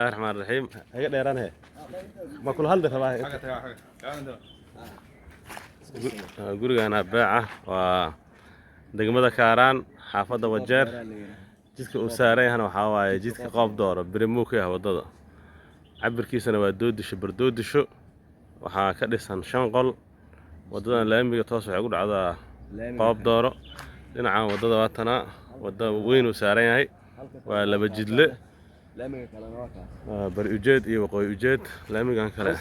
الرحمن الرحيم هي دheeraan he ma kula hadli rabaa gurigana beeca waa degmada Kaaraan xaafada Wajeer jidka uu saaran yahay waxa waaye jidka qoob dooro birimuuk ah wadada cabirkiisana waa doodisho waxa ka dhisan 5 qol wadadan laamiga toos waxay u dhacdaa qoob dooro dhinaca wadada waatana wada weyn uu saaran yahay waa laba jidle laamiga kale waa bari ujeed iyo waqooyi ujeed laamigan kale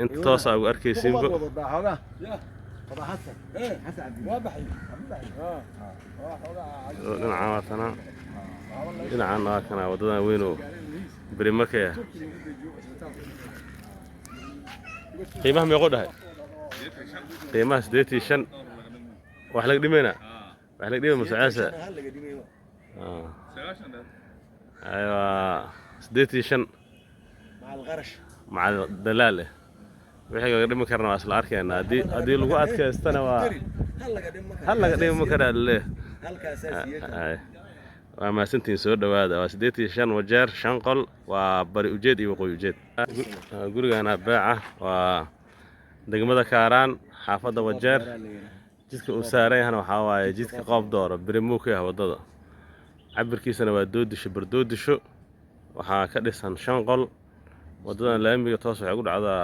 inta toos ah ugu arkaysiinba dhinaca waatana dhinacan waa kana wadadan weyn oo bari markay qiimaha meeqo dhahay qiimaha 85 wax laga dhimayna wax laga dhimay musaacasa ايوه 85 مع القرش مع الدلاله wixii laga dhimi karna waa isla arkayna hadii lagu adkaystana waa hal laga dhimi karaa leeh halkaas waa ma santiin soo dhawaada waa 85 Wajeer 5 qol waa bari ujeed iyo waqooyi ujeed gurigana beeca waa degmada Kaaraan xaafada Wajeer jidka uu saaran yahay waxa waaye jidka qoob dooro birimuuk ah wadada cabirkiisana waa doodisho waxa ka dhisan 5 qol wadadan laamiga toos waxay u dhacdaa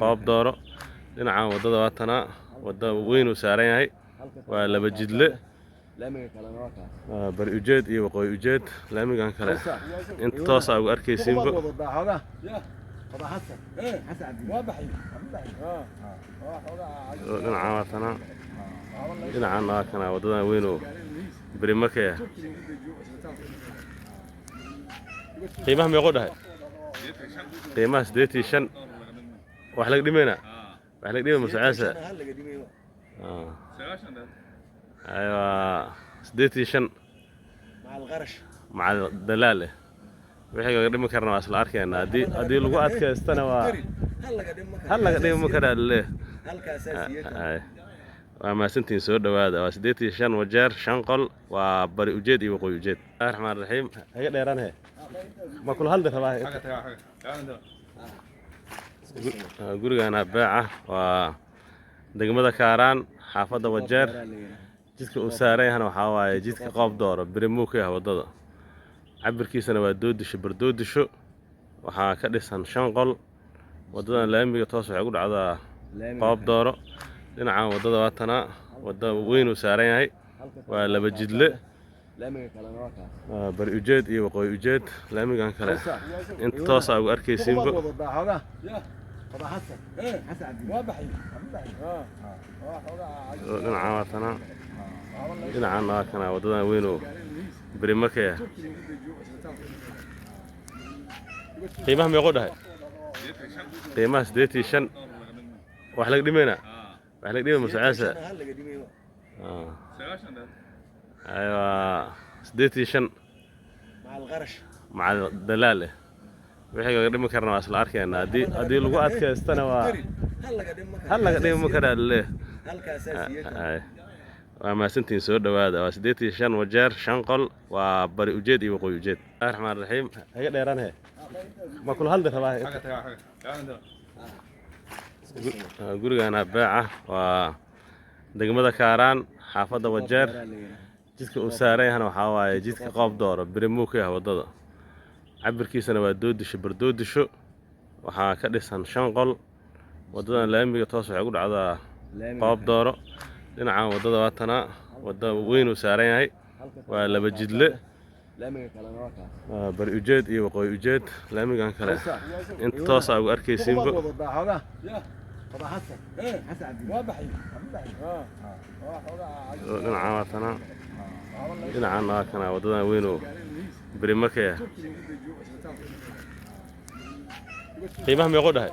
qoob dooro dhinaca wadada waatana wada weyn uu saaran yahay waa laba jidle laamiga kale waa bari ujeed iyo waqooyi ujeed laamigan kale inta toos ah ugu arkaysiinba dhinaca waatana dhinacan waa kana wadadan weyn oo bari markay qiimaha meeqo dhahay qiimaha 85 wax laga dhimayna wax laga dhimay musaacasa ايوه 85 مع القرش مع الدلاله wixii laga dhimi karna waa isla arkayna hadii lagu adkaystana waa hal laga dhimi karaa leeh halkaas waa ma santiin soo dhawaada waa 85 Wajeer 5 qol waa bari ujeed iyo waqooyi ujeed الرحمن الرحيم هي dheeraan he ma kula hadli rabaa gurigana beeca waa degmada Kaaraan xaafada Wajeer jidka uu saaran yahay waxa waaye jidka qoob dooro birimuuk ah wadada cabirkiisana waa doodisho waxa ka dhisan 5 qol wadadan laamiga toos waxay u dhacdaa qoob dooro dhinaca wadada waatana wada weyn uu saaran yahay waa laba jidle laamiga kale waa bari ujeed iyo waqooyi ujeed laamigan kale inta toos ah ugu arkaysiinba dhinaca waatana dhinacan waa kana wadadan weyn oo bari markay qiimaha meeqo dhahay qiimaha 85 wax laga dhimayna wax laga dhimay musaacasa ايوه 85 مع القرش مع الدلاله wixii laga dhimi karna waa isla arkayna hadii lagu adkaystana waa hal laga dhimi karaa leeh halkaas waa ma santiin soo dhawaada waa 85 Wajeer 5 qol waa bari ujeed iyo waqooyi ujeed الرحمن الرحيم هي dheeraan he ma kula hadli rabaa gurigana beeca waa degmada Kaaraan xaafada Wajeer jidka uu saaran yahay waxa waaye jidka qoob dooro birimuuk ah wadada cabirkiisana waa doodisho waxa ka dhisan 5 qol wadadan laamiga toos waxay u dhacdaa qoob dooro dhinaca wadada waatana wada weyn uu saaran yahay waa laba jidle laamiga kale waa bari ujeed iyo waqooyi ujeed laamigan kale inta toos ah ugu arkaysiinba dhinaca waatana dhinacan waa kana wadadan weyn oo bari markay qiimaha meeqo dhahay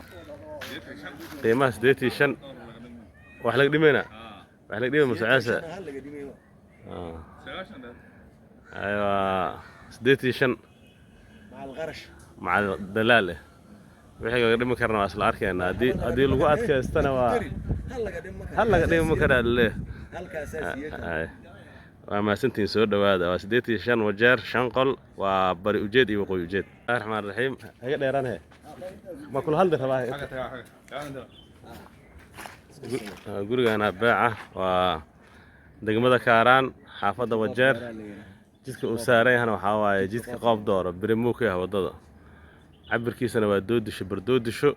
qiimaha 85 wax laga dhimayna wax laga dhimay musaacasa ايوه 85 مع القرش مع الدلاله wixii laga dhimi karna waa isla arkayna hadii lagu adkaystana waa hal laga dhimi karaa leeh halkaas waa mahadsantiin soo dhawaada waa 85 wajeer 5 qol waa bari ujeed iyo waqooyi ujeed raxmaan raxiim haga dheeraan he ma kula hadli rabaa gurigana baaca waa degmada Kaaraan xaafadda wajeer jidka uu saaran yahay waxa waaye jidka qoob dooro birimuuk ah wadada cabirkiisana waa doodisho bardoodisho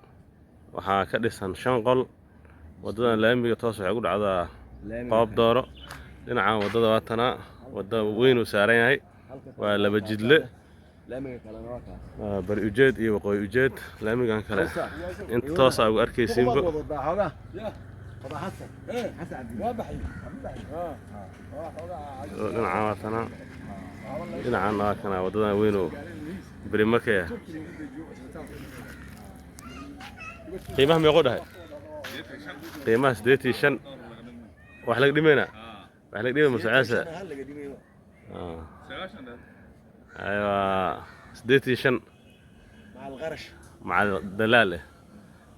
waxaa ka dhisan 5 qol wadada laamiga toos waxay ku dhacdaa qoob dooro dhinaca wadada waatana wada weyn uu saaran yahay waa laba jidle laamiga kale waa bari ujeed iyo waqooyi ujeed laamigan kale inta toos ugu arkaysiinba dhinaca waatana dhinaca kana wadada weyn oo birimakaya qiimaha meeqo dhahay qiimaha 85 wax laga dhimayna wax laga dhimay musaacasa ايوه 85 مع الدلاله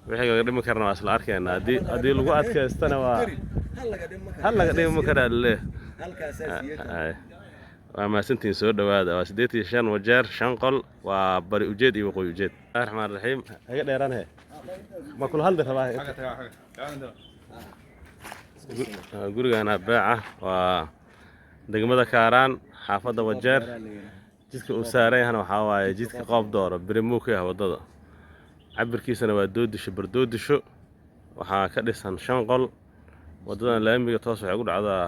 wixii laga dhimi karna waa isla arkeena hadii lagu adkaystana waa hal laga dhimi kara le waa mahadsantiin soo dhawaada waa 85 wajeer 5 qol waa bari ujeed iyo waqooyi ujeed raxmaan raxiim haga dheeraan he ma kula hadli rabaa gurigana baaca waa degmada Kaaraan xaafadda wajeer jidka uu saaran yahay waxa waaye jidka qoob dooro birimuuk ah wadada cabirkiisana waa doodisho bardoodisho waxaa ka dhisan 5 qol wadada laamiga toos waxay ku dhacdaa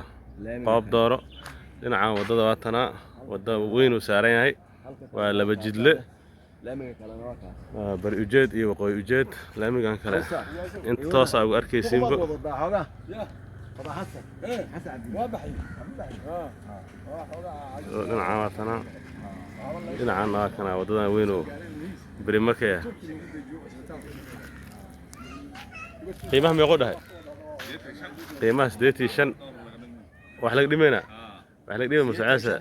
qoob dooro dhinaca wadada waatana wada weyn uu saaran yahay waa laba jidle laamiga kale waa bari ujeed iyo waqooyi ujeed laamigan kale inta toos ugu arkaysiinba dhinaca waatana dhinaca kana wadada weyn oo birimakaya qiimaha meeqo dhahay qiimaha 85 wax laga dhimayna wax laga dhimay musaacasa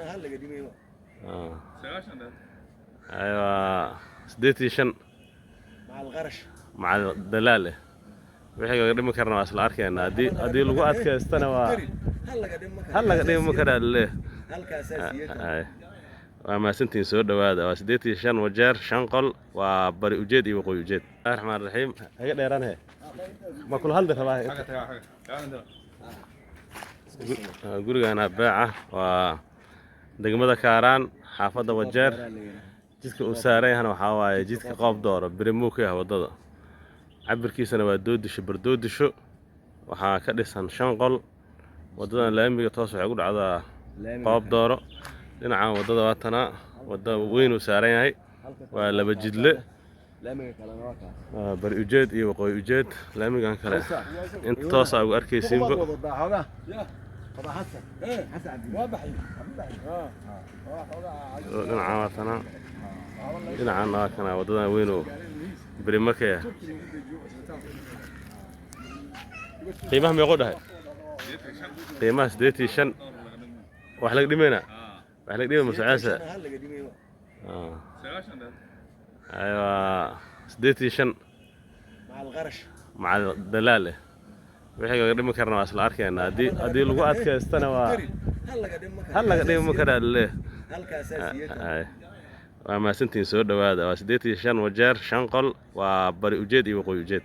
ايوه 85 مع الدلاله wixii laga dhimi karna waa isla arkeena hadii lagu adkaystana waa hal laga dhimi kara le waa mahadsantiin soo dhawaada waa 85 wajeer 5 qol waa bari ujeed iyo waqooyi ujeed raxmaan raxiim haga dheeraan he ma kula hadli rabaa gurigana baaca waa degmada Kaaraan xaafadda wajeer jidka uu saaran yahay waxa waaye jidka qoob dooro birimuuk ah wadada cabirkiisana waa doodisho bardoodisho waxaa ka dhisan 5 qol wadada laamiga toos waxay ku dhacdaa qoob dooro dhinaca wadada waatana wada weyn uu saaran yahay waa laba jidle laamiga kale waa bari ujeed iyo waqooyi ujeed laamigan kale inta toos ugu arkaysiinba dhinaca waatana dhinaca kana wadada weyn oo birimakaya qiimaha meeqo dhahay qiimaha 85 wax laga dhimayna wax laga dhimay musaacasa ايوه 85 مع الدلاله wixii laga dhimi karna waa isla arkeena hadii lagu adkaystana waa hal laga dhimi kara le waa mahadsantiin soo dhawaada waa 85 wajeer 5 qol waa bari ujeed iyo waqooyi ujeed